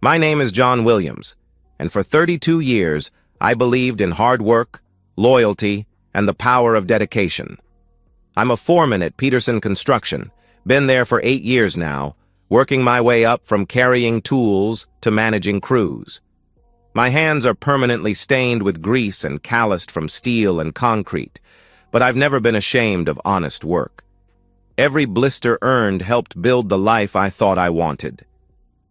My name is John Williams, and for 32 years, I believed in hard work, loyalty, and the power of dedication. I'm a foreman at Peterson Construction, been there for 8 years now, working my way up from carrying tools to managing crews. My hands are permanently stained with grease and calloused from steel and concrete, but I've never been ashamed of honest work. Every blister earned helped build the life I thought I wanted.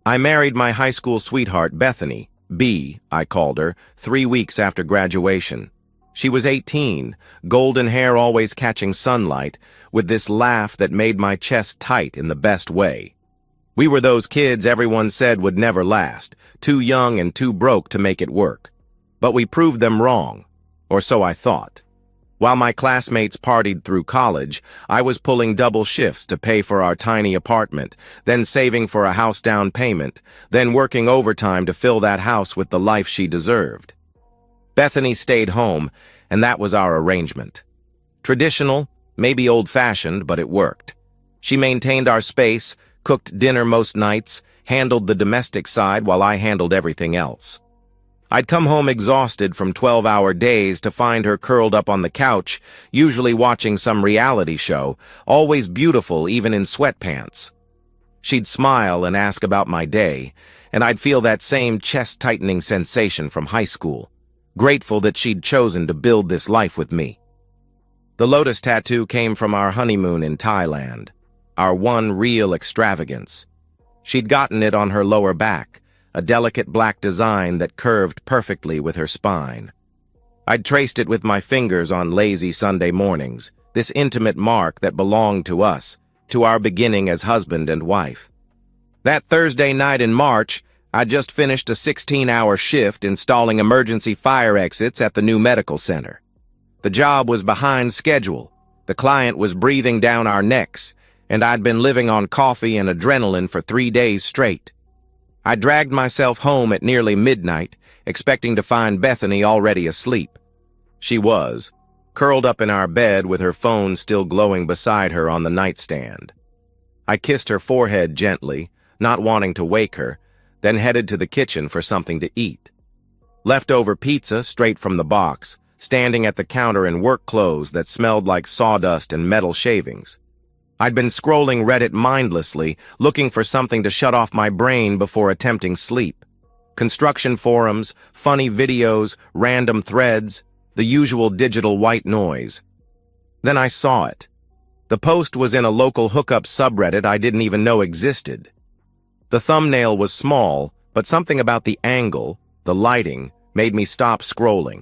I married my high school sweetheart, Bethany, B, I called her, 3 weeks after graduation. She was 18, golden hair always catching sunlight, with this laugh that made my chest tight in the best way. We were those kids everyone said would never last, too young and too broke to make it work. But we proved them wrong, or so I thought. While my classmates partied through college, I was pulling double shifts to pay for our tiny apartment, then saving for a house down payment, then working overtime to fill that house with the life she deserved. Bethany stayed home, and that was our arrangement. Traditional, maybe old-fashioned, but it worked. She maintained our space, cooked dinner most nights, handled the domestic side while I handled everything else. I'd come home exhausted from 12-hour days to find her curled up on the couch, usually watching some reality show, always beautiful even in sweatpants. She'd smile and ask about my day, and I'd feel that same chest-tightening sensation from high school, grateful that she'd chosen to build this life with me. The lotus tattoo came from our honeymoon in Thailand, our one real extravagance. She'd gotten it on her lower back, a delicate black design that curved perfectly with her spine. I'd traced it with my fingers on lazy Sunday mornings, this intimate mark that belonged to us, to our beginning as husband and wife. That Thursday night in March, I'd just finished a 16-hour shift installing emergency fire exits at the new medical center. The job was behind schedule, the client was breathing down our necks, and I'd been living on coffee and adrenaline for 3 days straight. I dragged myself home at nearly midnight, expecting to find Bethany already asleep. She was, curled up in our bed with her phone still glowing beside her on the nightstand. I kissed her forehead gently, not wanting to wake her, then headed to the kitchen for something to eat. Leftover pizza straight from the box, standing at the counter in work clothes that smelled like sawdust and metal shavings. I'd been scrolling Reddit mindlessly, looking for something to shut off my brain before attempting sleep. Construction forums, funny videos, random threads, the usual digital white noise. Then I saw it. The post was in a local hookup subreddit I didn't even know existed. The thumbnail was small, but something about the angle, the lighting, made me stop scrolling.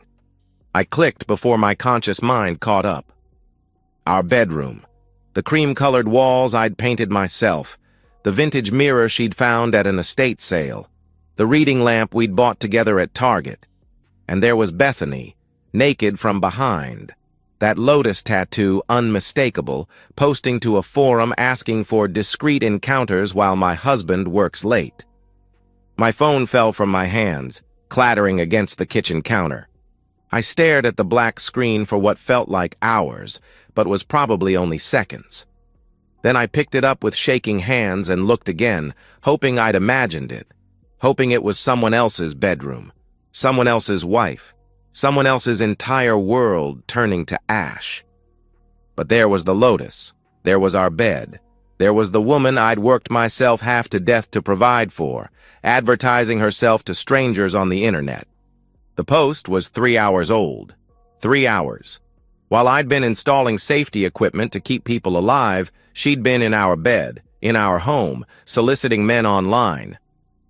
I clicked before my conscious mind caught up. Our bedroom. The cream-colored walls I'd painted myself, the vintage mirror she'd found at an estate sale, the reading lamp we'd bought together at Target. And there was Bethany, naked from behind, that lotus tattoo unmistakable, posting to a forum asking for discreet encounters while my husband works late. My phone fell from my hands, clattering against the kitchen counter. I stared at the black screen for what felt like hours, but was probably only seconds. Then I picked it up with shaking hands and looked again, hoping I'd imagined it, hoping it was someone else's bedroom, someone else's wife, someone else's entire world turning to ash. But there was the lotus, there was our bed, there was the woman I'd worked myself half to death to provide for, advertising herself to strangers on the internet. The post was 3 hours old. 3 hours. While I'd been installing safety equipment to keep people alive, she'd been in our bed, in our home, soliciting men online.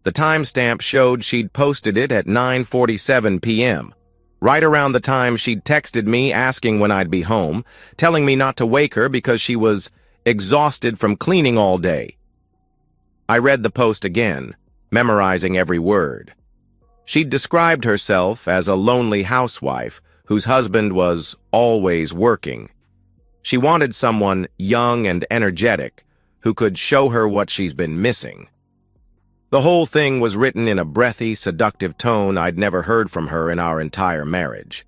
The timestamp showed she'd posted it at 9:47 p.m., right around the time she'd texted me asking when I'd be home, telling me not to wake her because she was exhausted from cleaning all day. I read the post again, memorizing every word. She'd described herself as a lonely housewife whose husband was always working. She wanted someone young and energetic who could show her what she's been missing. The whole thing was written in a breathy, seductive tone I'd never heard from her in our entire marriage.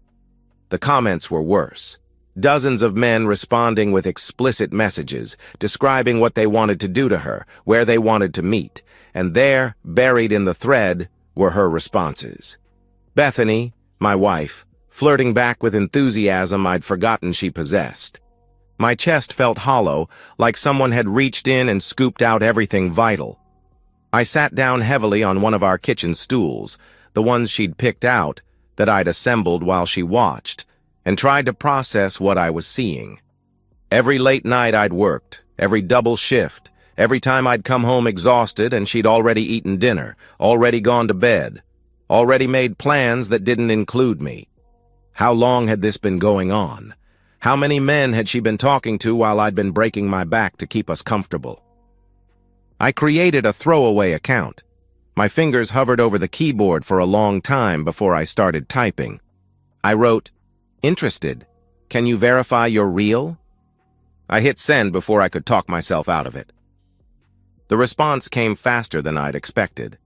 The comments were worse. Dozens of men responding with explicit messages, describing what they wanted to do to her, where they wanted to meet, and there, buried in the thread, were her responses. Bethany, my wife, flirting back with enthusiasm I'd forgotten she possessed. My chest felt hollow, like someone had reached in and scooped out everything vital. I sat down heavily on one of our kitchen stools, the ones she'd picked out, that I'd assembled while she watched, and tried to process what I was seeing. Every late night I'd worked, every double shift, every time I'd come home exhausted and she'd already eaten dinner, already gone to bed, already made plans that didn't include me. How long had this been going on? How many men had she been talking to while I'd been breaking my back to keep us comfortable? I created a throwaway account. My fingers hovered over the keyboard for a long time before I started typing. I wrote, "Interested. Can you verify you're real?" I hit send before I could talk myself out of it. The response came faster than I'd expected.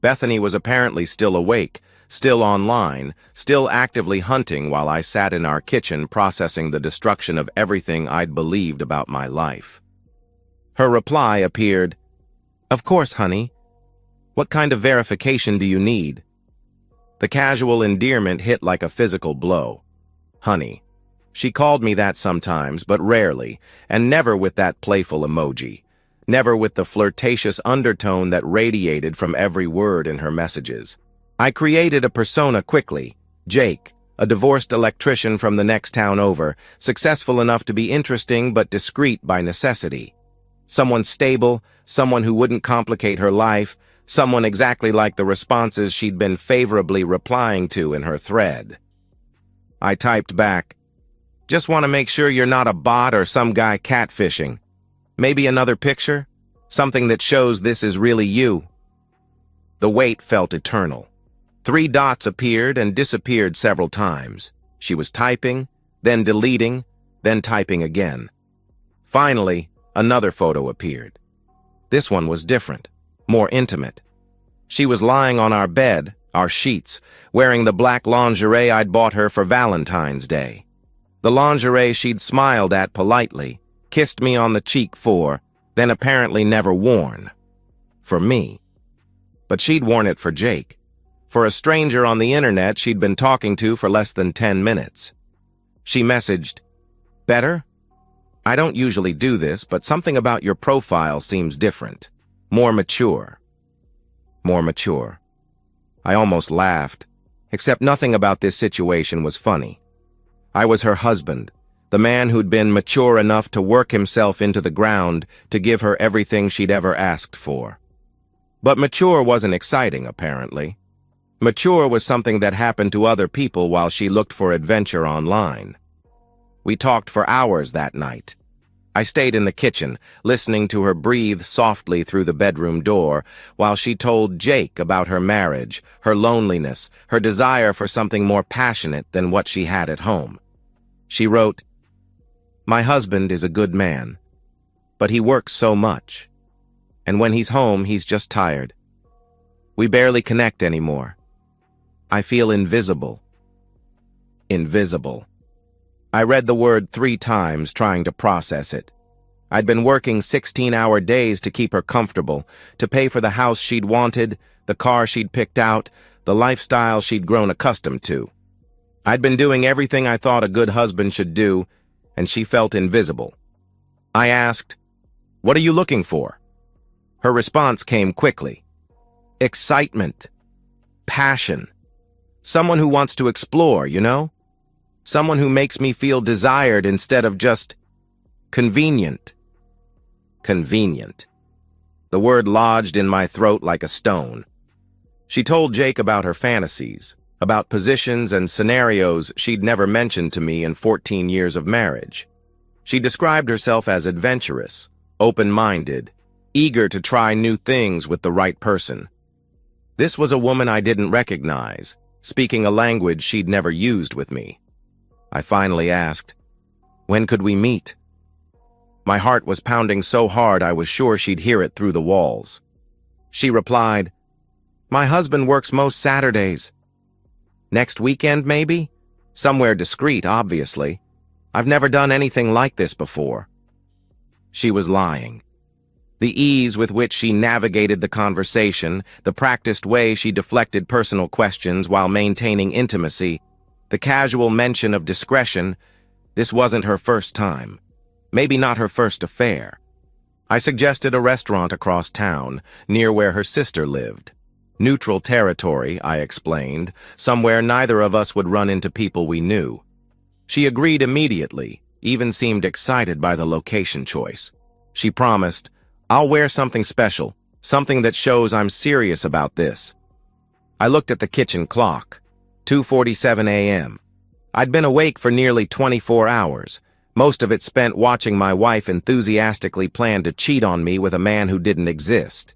Bethany was apparently still awake, still online, still actively hunting while I sat in our kitchen processing the destruction of everything I'd believed about my life. Her reply appeared, "Of course, honey. What kind of verification do you need?" The casual endearment hit like a physical blow. Honey. She called me that sometimes, but rarely, and never with that playful emoji. Never with the flirtatious undertone that radiated from every word in her messages. I created a persona quickly. Jake, a divorced electrician from the next town over, successful enough to be interesting but discreet by necessity. Someone stable, someone who wouldn't complicate her life, someone exactly like the responses she'd been favorably replying to in her thread. I typed back, "Just want to make sure you're not a bot or some guy catfishing. Maybe another picture? Something that shows this is really you." The wait felt eternal. 3 dots appeared and disappeared several times. She was typing, then deleting, then typing again. Finally, another photo appeared. This one was different, more intimate. She was lying on our bed, our sheets, wearing the black lingerie I'd bought her for Valentine's Day. The lingerie she'd smiled at politely, kissed me on the cheek for, then apparently never worn. For me. But she'd worn it for Jake. For a stranger on the internet she'd been talking to for less than 10 minutes. She messaged, "Better? I don't usually do this, but something about your profile seems different. More mature." More mature. I almost laughed, except nothing about this situation was funny. I was her husband, the man who'd been mature enough to work himself into the ground to give her everything she'd ever asked for. But mature wasn't exciting, apparently. Mature was something that happened to other people while she looked for adventure online. We talked for hours that night. I stayed in the kitchen, listening to her breathe softly through the bedroom door, while she told Jake about her marriage, her loneliness, her desire for something more passionate than what she had at home. She wrote, "My husband is a good man, but he works so much. And when he's home, he's just tired. We barely connect anymore. I feel invisible." Invisible. I read the word 3 times, trying to process it. I'd been working 16-hour days to keep her comfortable, to pay for the house she'd wanted, the car she'd picked out, the lifestyle she'd grown accustomed to. I'd been doing everything I thought a good husband should do, and she felt invisible. I asked, "What are you looking for?" Her response came quickly. "Excitement. Passion. Someone who wants to explore, you know? Someone who makes me feel desired instead of just convenient." Convenient. The word lodged in my throat like a stone. She told Jake about her fantasies, about positions and scenarios she'd never mentioned to me in 14 years of marriage. She described herself as adventurous, open-minded, eager to try new things with the right person. This was a woman I didn't recognize, speaking a language she'd never used with me. I finally asked, "When could we meet?" My heart was pounding so hard I was sure she'd hear it through the walls. She replied, "My husband works most Saturdays. Next weekend, maybe? Somewhere discreet, obviously. I've never done anything like this before." She was lying. The ease with which she navigated the conversation, the practiced way she deflected personal questions while maintaining intimacy, the casual mention of discretion. This wasn't her first time. Maybe not her first affair. I suggested a restaurant across town, near where her sister lived. Neutral territory, I explained, somewhere neither of us would run into people we knew. She agreed immediately, even seemed excited by the location choice. She promised, "I'll wear something special, something that shows I'm serious about this." I looked at the kitchen clock. 2:47 a.m. I'd been awake for nearly 24 hours, most of it spent watching my wife enthusiastically plan to cheat on me with a man who didn't exist.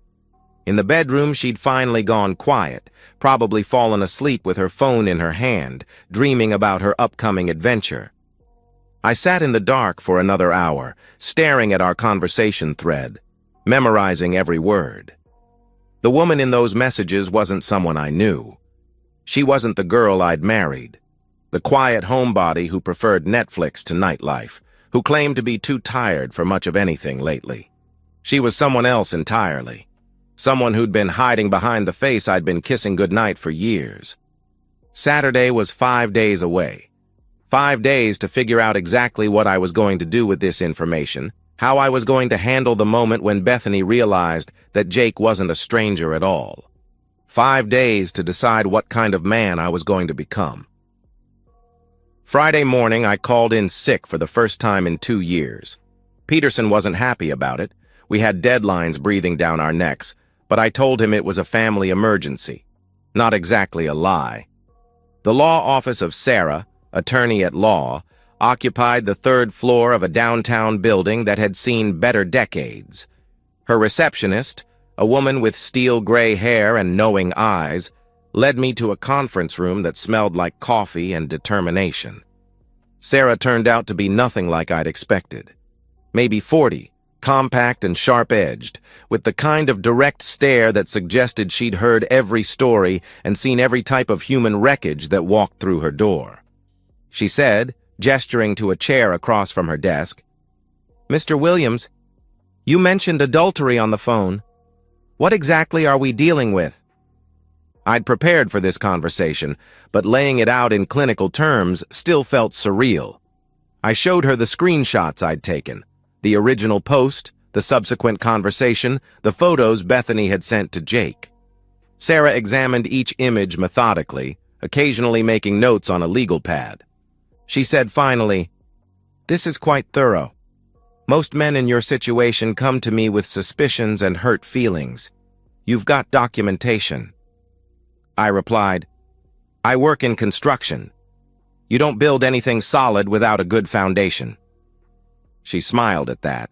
In the bedroom, she'd finally gone quiet, probably fallen asleep with her phone in her hand, dreaming about her upcoming adventure. I sat in the dark for another hour, staring at our conversation thread, memorizing every word. The woman in those messages wasn't someone I knew. She wasn't the girl I'd married, the quiet homebody who preferred Netflix to nightlife, who claimed to be too tired for much of anything lately. She was someone else entirely, someone who'd been hiding behind the face I'd been kissing goodnight for years. Saturday was 5 days away. 5 days to figure out exactly what I was going to do with this information, how I was going to handle the moment when Bethany realized that Jake wasn't a stranger at all. 5 days to decide what kind of man I was going to become. Friday morning, I called in sick for the first time in 2 years. Peterson wasn't happy about it. We had deadlines breathing down our necks, but I told him it was a family emergency. Not exactly a lie. The law office of Sarah, attorney at law, occupied the 3rd floor of a downtown building that had seen better decades. Her receptionist, a woman with steel gray hair and knowing eyes, led me to a conference room that smelled like coffee and determination. Sarah turned out to be nothing like I'd expected. Maybe 40, compact and sharp-edged, with the kind of direct stare that suggested she'd heard every story and seen every type of human wreckage that walked through her door. She said, gesturing to a chair across from her desk, "Mr. Williams, you mentioned adultery on the phone. What exactly are we dealing with?" I'd prepared for this conversation, but laying it out in clinical terms still felt surreal. I showed her the screenshots I'd taken, the original post, the subsequent conversation, the photos Bethany had sent to Jake. Sarah examined each image methodically, occasionally making notes on a legal pad. She said finally, "This is quite thorough. Most men in your situation come to me with suspicions and hurt feelings. You've got documentation." I replied, "I work in construction. You don't build anything solid without a good foundation." She smiled at that.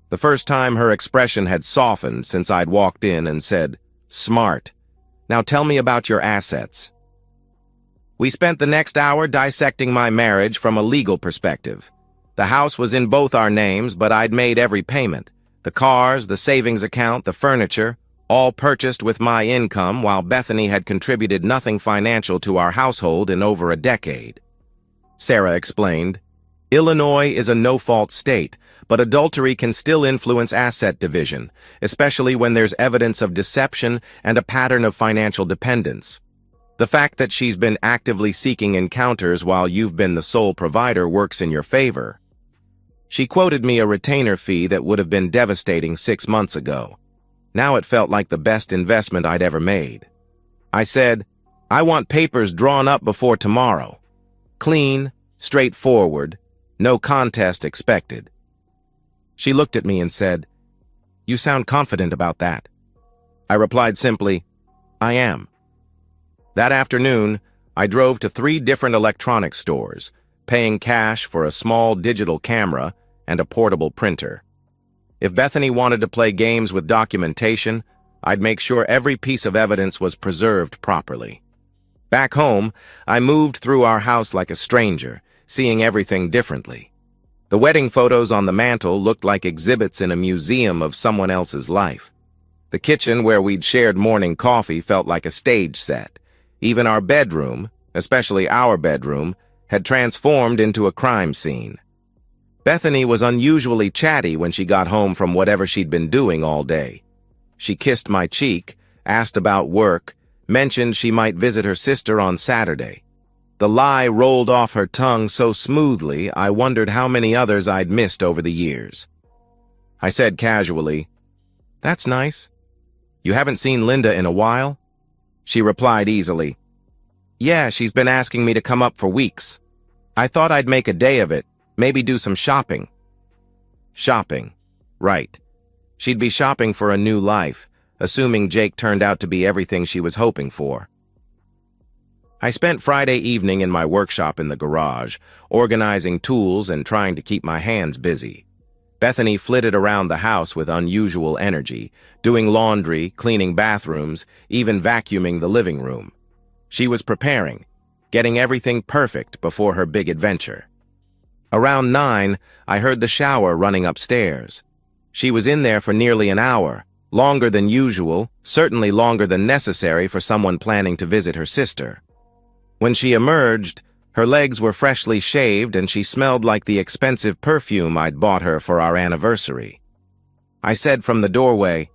The first time her expression had softened since I'd walked in and said, "Smart. Now tell me about your assets." We spent the next hour dissecting my marriage from a legal perspective. The house was in both our names, but I'd made every payment. The cars, the savings account, the furniture, all purchased with my income while Bethany had contributed nothing financial to our household in over a decade. Sarah explained, "Illinois is a no-fault state, but adultery can still influence asset division, especially when there's evidence of deception and a pattern of financial dependence. The fact that she's been actively seeking encounters while you've been the sole provider works in your favor." She quoted me a retainer fee that would have been devastating 6 months ago. Now it felt like the best investment I'd ever made. I said, "I want papers drawn up before tomorrow. Clean, straightforward, no contest expected." She looked at me and said, "You sound confident about that." I replied simply, "I am." That afternoon, I drove to 3 different electronics stores, paying cash for a small digital camera and a portable printer. If Bethany wanted to play games with documentation, I'd make sure every piece of evidence was preserved properly. Back home, I moved through our house like a stranger, seeing everything differently. The wedding photos on the mantel looked like exhibits in a museum of someone else's life. The kitchen where we'd shared morning coffee felt like a stage set. Even our bedroom, especially our bedroom, had transformed into a crime scene. Bethany was unusually chatty when she got home from whatever she'd been doing all day. She kissed my cheek, asked about work, mentioned she might visit her sister on Saturday. The lie rolled off her tongue so smoothly I wondered how many others I'd missed over the years. I said casually, "That's nice. You haven't seen Linda in a while?" She replied easily, "Yeah, she's been asking me to come up for weeks. I thought I'd make a day of it, maybe do some shopping." Shopping. Right. She'd be shopping for a new life, assuming Jake turned out to be everything she was hoping for. I spent Friday evening in my workshop in the garage, organizing tools and trying to keep my hands busy. Bethany flitted around the house with unusual energy, doing laundry, cleaning bathrooms, even vacuuming the living room. She was preparing, getting everything perfect before her big adventure. Around 9, I heard the shower running upstairs. She was in there for nearly an hour, longer than usual, certainly longer than necessary for someone planning to visit her sister. When she emerged, her legs were freshly shaved and she smelled like the expensive perfume I'd bought her for our anniversary. I said from the doorway,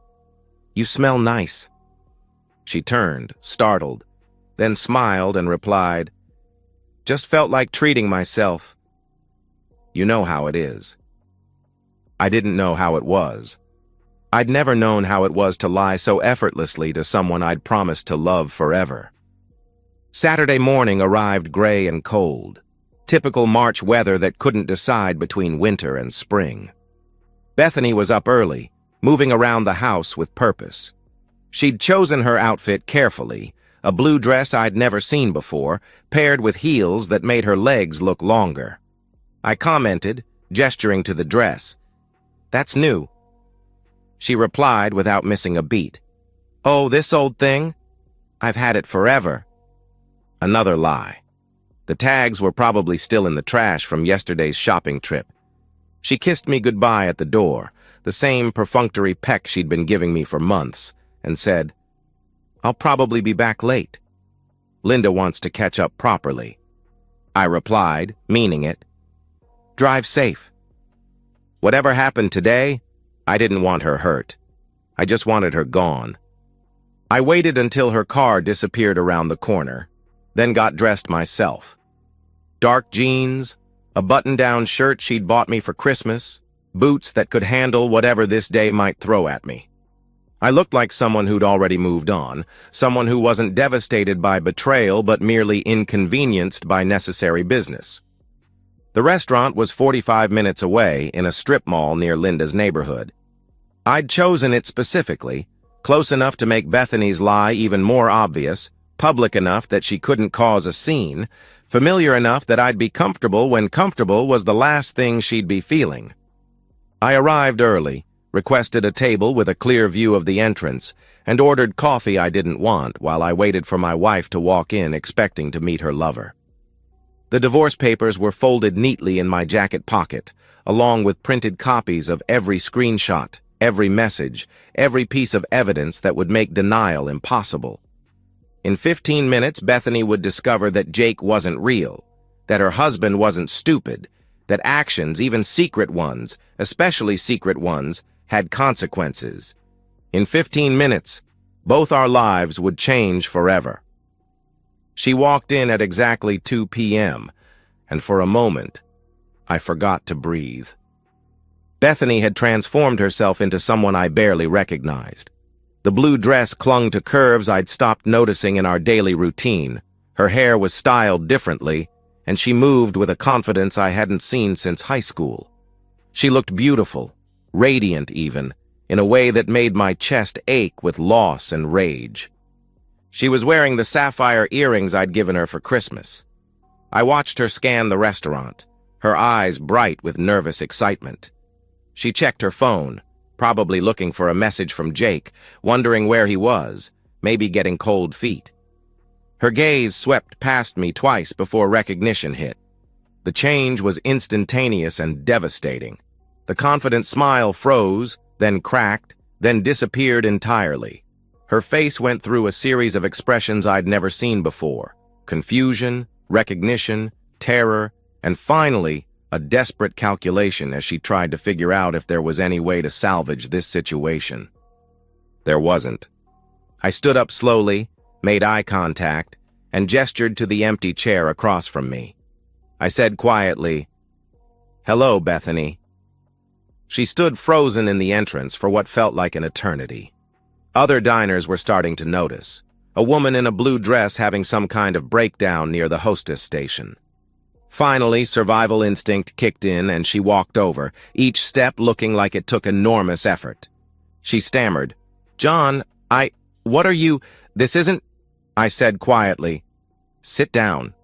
"You smell nice." She turned, startled, then smiled and replied, "Just felt like treating myself. You know how it is." I didn't know how it was. I'd never known how it was to lie so effortlessly to someone I'd promised to love forever. Saturday morning arrived gray and cold, typical March weather that couldn't decide between winter and spring. Bethany was up early, moving around the house with purpose. She'd chosen her outfit carefully, a blue dress I'd never seen before, paired with heels that made her legs look longer. I commented, gesturing to the dress, "That's new." She replied without missing a beat, "Oh, this old thing? I've had it forever." Another lie. The tags were probably still in the trash from yesterday's shopping trip. She kissed me goodbye at the door, the same perfunctory peck she'd been giving me for months, and said, "I'll probably be back late. Linda wants to catch up properly." I replied, meaning it, "Drive safe." Whatever happened today, I didn't want her hurt. I just wanted her gone. I waited until her car disappeared around the corner, then got dressed myself. Dark jeans, a button-down shirt she'd bought me for Christmas, boots that could handle whatever this day might throw at me. I looked like someone who'd already moved on, someone who wasn't devastated by betrayal but merely inconvenienced by necessary business. The restaurant was 45 minutes away in a strip mall near Linda's neighborhood. I'd chosen it specifically, close enough to make Bethany's lie even more obvious, public enough that she couldn't cause a scene, familiar enough that I'd be comfortable when comfortable was the last thing she'd be feeling. I arrived early, requested a table with a clear view of the entrance, and ordered coffee I didn't want while I waited for my wife to walk in expecting to meet her lover. The divorce papers were folded neatly in my jacket pocket, along with printed copies of every screenshot, every message, every piece of evidence that would make denial impossible. In 15 minutes, Bethany would discover that Jake wasn't real, that her husband wasn't stupid, that actions, even secret ones, especially secret ones, had consequences. In 15 minutes, both our lives would change forever. She walked in at exactly 2 p.m., and for a moment, I forgot to breathe. Bethany had transformed herself into someone I barely recognized. The blue dress clung to curves I'd stopped noticing in our daily routine. Her hair was styled differently, and she moved with a confidence I hadn't seen since high school. She looked beautiful, radiant even, in a way that made my chest ache with loss and rage. She was wearing the sapphire earrings I'd given her for Christmas. I watched her scan the restaurant, her eyes bright with nervous excitement. She checked her phone, probably looking for a message from Jake, wondering where he was, maybe getting cold feet. Her gaze swept past me twice before recognition hit. The change was instantaneous and devastating. The confident smile froze, then cracked, then disappeared entirely. Her face went through a series of expressions I'd never seen before: confusion, recognition, terror, and finally, a desperate calculation as she tried to figure out if there was any way to salvage this situation. There wasn't. I stood up slowly, made eye contact, and gestured to the empty chair across from me. I said quietly, "Hello, Bethany." She stood frozen in the entrance for what felt like an eternity. Other diners were starting to notice. A woman in a blue dress having some kind of breakdown near the hostess station. Finally, survival instinct kicked in and she walked over, each step looking like it took enormous effort. She stammered, "John, what are you, this isn't—" I said quietly, "Sit down."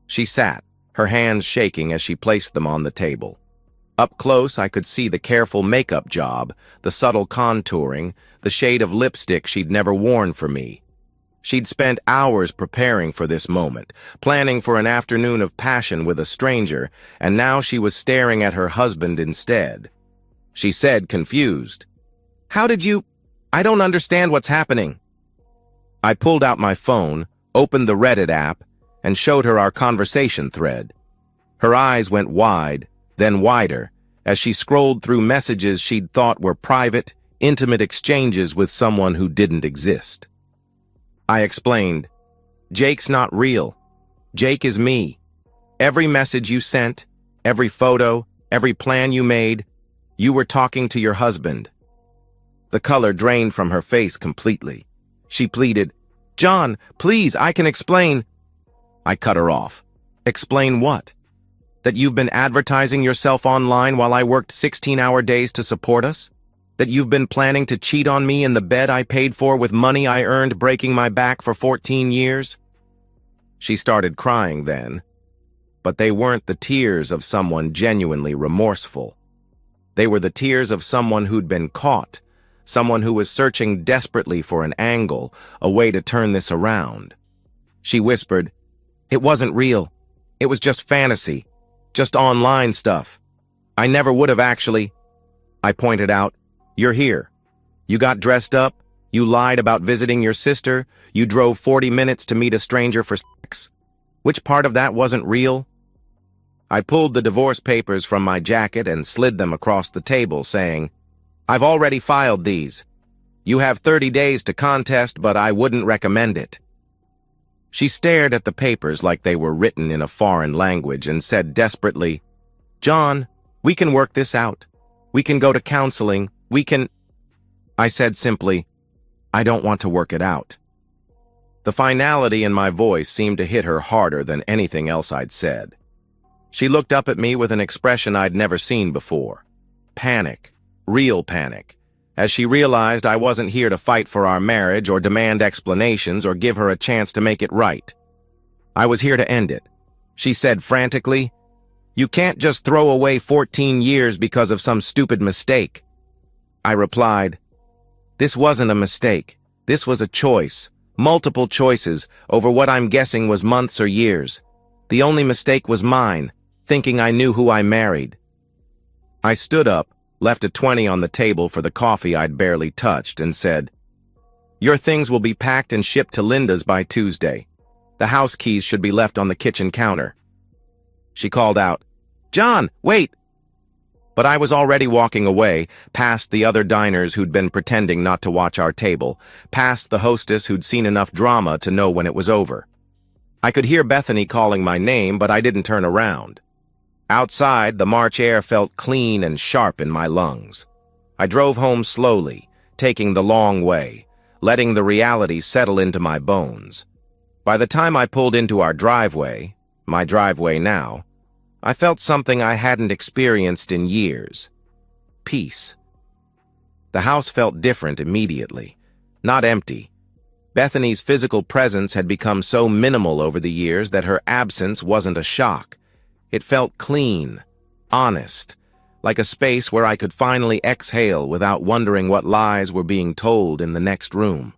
She sat, her hands shaking as she placed them on the table. Up close, I could see the careful makeup job, the subtle contouring, the shade of lipstick she'd never worn for me. She'd spent hours preparing for this moment, planning for an afternoon of passion with a stranger, and now she was staring at her husband instead. She said, confused, "How did you— I don't understand what's happening." I pulled out my phone, opened the Reddit app, and showed her our conversation thread. Her eyes went wide, then wider, as she scrolled through messages she'd thought were private, intimate exchanges with someone who didn't exist. I explained, "Jake's not real. Jake is me. Every message you sent, every photo, every plan you made, you were talking to your husband." The color drained from her face completely. She pleaded, "John, please, I can explain." I cut her off. "Explain what? That you've been advertising yourself online while I worked 16-hour days to support us? That you've been planning to cheat on me in the bed I paid for with money I earned breaking my back for 14 years? She started crying then, but they weren't the tears of someone genuinely remorseful. They were the tears of someone who'd been caught, someone who was searching desperately for an angle, a way to turn this around. She whispered, "It wasn't real. It was just fantasy, just online stuff. I never would have actually—" I pointed out, "You're here. You got dressed up, you lied about visiting your sister, you drove 40 minutes to meet a stranger for sex. Which part of that wasn't real?" I pulled the divorce papers from my jacket and slid them across the table, saying, "I've already filed these. You have 30 days to contest, but I wouldn't recommend it." She stared at the papers like they were written in a foreign language and said desperately, "John, we can work this out. We can go to counseling. We can—" I said simply, "I don't want to work it out." The finality in my voice seemed to hit her harder than anything else I'd said. She looked up at me with an expression I'd never seen before. Panic, real panic, as she realized I wasn't here to fight for our marriage or demand explanations or give her a chance to make it right. I was here to end it. She said frantically, "You can't just throw away 14 years because of some stupid mistake." I replied, "This wasn't a mistake. This was a choice, multiple choices, over what I'm guessing was months or years. The only mistake was mine, thinking I knew who I married." I stood up, left a 20 on the table for the coffee I'd barely touched, and said, "Your things will be packed and shipped to Linda's by Tuesday. The house keys should be left on the kitchen counter." She called out, "John, wait!" But I was already walking away, past the other diners who'd been pretending not to watch our table, past the hostess who'd seen enough drama to know when it was over. I could hear Bethany calling my name, but I didn't turn around. Outside, the March air felt clean and sharp in my lungs. I drove home slowly, taking the long way, letting the reality settle into my bones. By the time I pulled into our driveway, my driveway now, I felt something I hadn't experienced in years. Peace. The house felt different immediately, not empty. Bethany's physical presence had become so minimal over the years that her absence wasn't a shock. It felt clean, honest, like a space where I could finally exhale without wondering what lies were being told in the next room.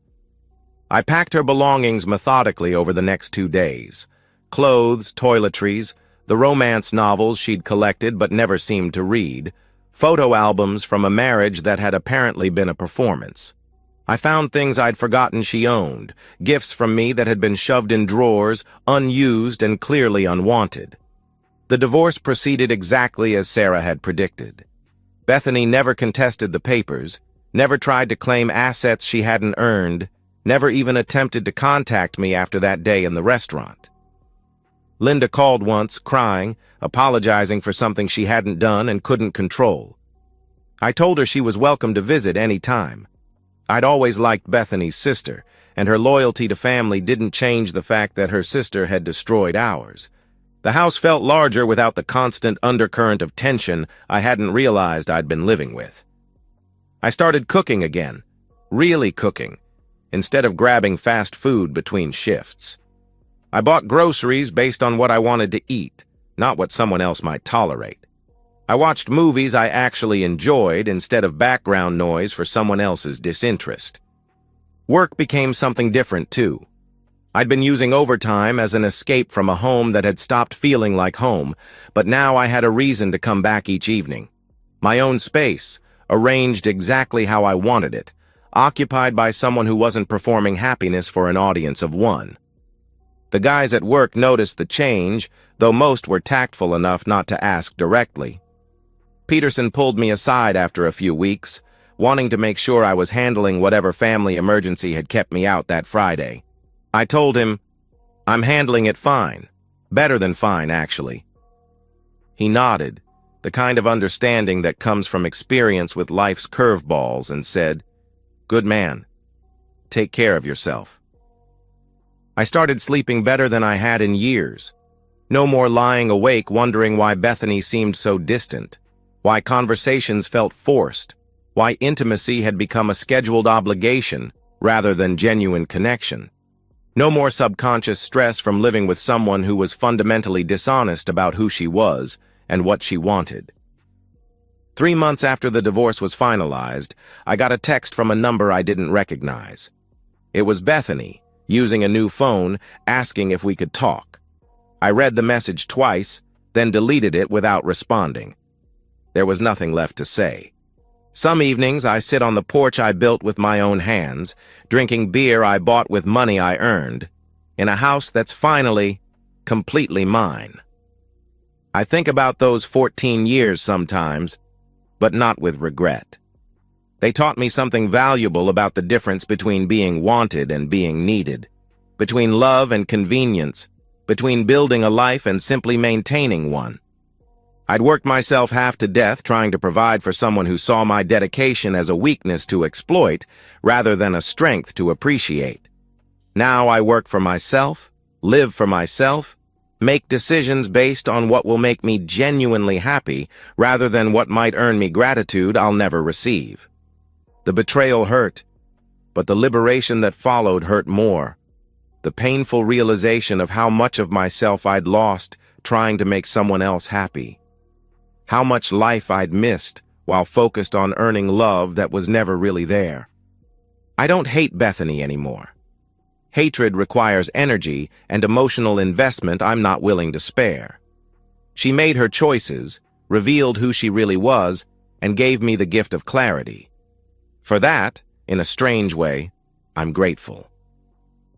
I packed her belongings methodically over the next 2 days. Clothes, toiletries, the romance novels she'd collected but never seemed to read, photo albums from a marriage that had apparently been a performance. I found things I'd forgotten she owned, gifts from me that had been shoved in drawers, unused and clearly unwanted. The divorce proceeded exactly as Sarah had predicted. Bethany never contested the papers, never tried to claim assets she hadn't earned, never even attempted to contact me after that day in the restaurant. Linda called once, crying, apologizing for something she hadn't done and couldn't control. I told her she was welcome to visit any time. I'd always liked Bethany's sister, and her loyalty to family didn't change the fact that her sister had destroyed ours. The house felt larger without the constant undercurrent of tension I hadn't realized I'd been living with. I started cooking again, really cooking, instead of grabbing fast food between shifts. I bought groceries based on what I wanted to eat, not what someone else might tolerate. I watched movies I actually enjoyed instead of background noise for someone else's disinterest. Work became something different, too. I'd been using overtime as an escape from a home that had stopped feeling like home, but now I had a reason to come back each evening. My own space, arranged exactly how I wanted it, occupied by someone who wasn't performing happiness for an audience of one. The guys at work noticed the change, though most were tactful enough not to ask directly. Peterson pulled me aside after a few weeks, wanting to make sure I was handling whatever family emergency had kept me out that Friday. I told him, "I'm handling it fine. Better than fine, actually." He nodded, the kind of understanding that comes from experience with life's curveballs, and said, "Good man. Take care of yourself." I started sleeping better than I had in years. No more lying awake wondering why Bethany seemed so distant, why conversations felt forced, why intimacy had become a scheduled obligation rather than genuine connection. No more subconscious stress from living with someone who was fundamentally dishonest about who she was and what she wanted. 3 months after the divorce was finalized, I got a text from a number I didn't recognize. It was Bethany, using a new phone, asking if we could talk. I read the message twice, then deleted it without responding. There was nothing left to say. Some evenings I sit on the porch I built with my own hands, drinking beer I bought with money I earned, in a house that's finally, completely mine. I think about those 14 years sometimes, but not with regret. They taught me something valuable about the difference between being wanted and being needed, between love and convenience, between building a life and simply maintaining one. I'd worked myself half to death trying to provide for someone who saw my dedication as a weakness to exploit rather than a strength to appreciate. Now I work for myself, live for myself, make decisions based on what will make me genuinely happy rather than what might earn me gratitude I'll never receive. The betrayal hurt, but the liberation that followed hurt more. The painful realization of how much of myself I'd lost trying to make someone else happy. How much life I'd missed while focused on earning love that was never really there. I don't hate Bethany anymore. Hatred requires energy and emotional investment I'm not willing to spare. She made her choices, revealed who she really was, and gave me the gift of clarity. For that, in a strange way, I'm grateful.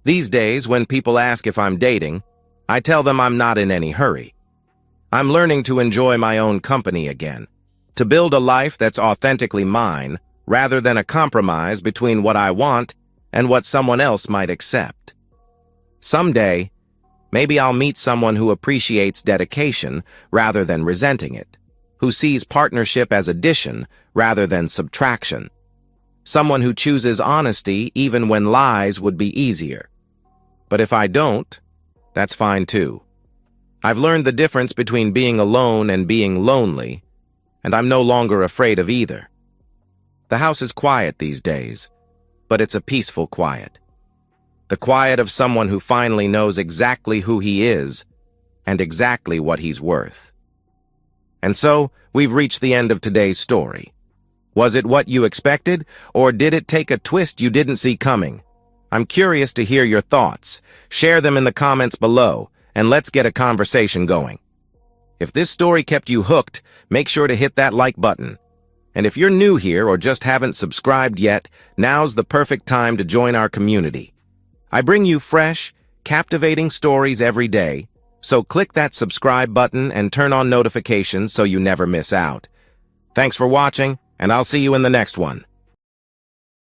These days, when people ask if I'm dating, I tell them I'm not in any hurry. I'm learning to enjoy my own company again, to build a life that's authentically mine, rather than a compromise between what I want and what someone else might accept. Someday, maybe I'll meet someone who appreciates dedication rather than resenting it, who sees partnership as addition rather than subtraction, someone who chooses honesty even when lies would be easier. But if I don't, that's fine too. I've learned the difference between being alone and being lonely, and I'm no longer afraid of either. The house is quiet these days, but it's a peaceful quiet. The quiet of someone who finally knows exactly who he is and exactly what he's worth. And so, we've reached the end of today's story. Was it what you expected, or did it take a twist you didn't see coming? I'm curious to hear your thoughts. Share them in the comments below, and let's get a conversation going. If this story kept you hooked, make sure to hit that like button. And if you're new here or just haven't subscribed yet, now's the perfect time to join our community. I bring you fresh, captivating stories every day, So click that subscribe button and turn on notifications so you never miss out. Thanks for watching, and I'll see you in the next one.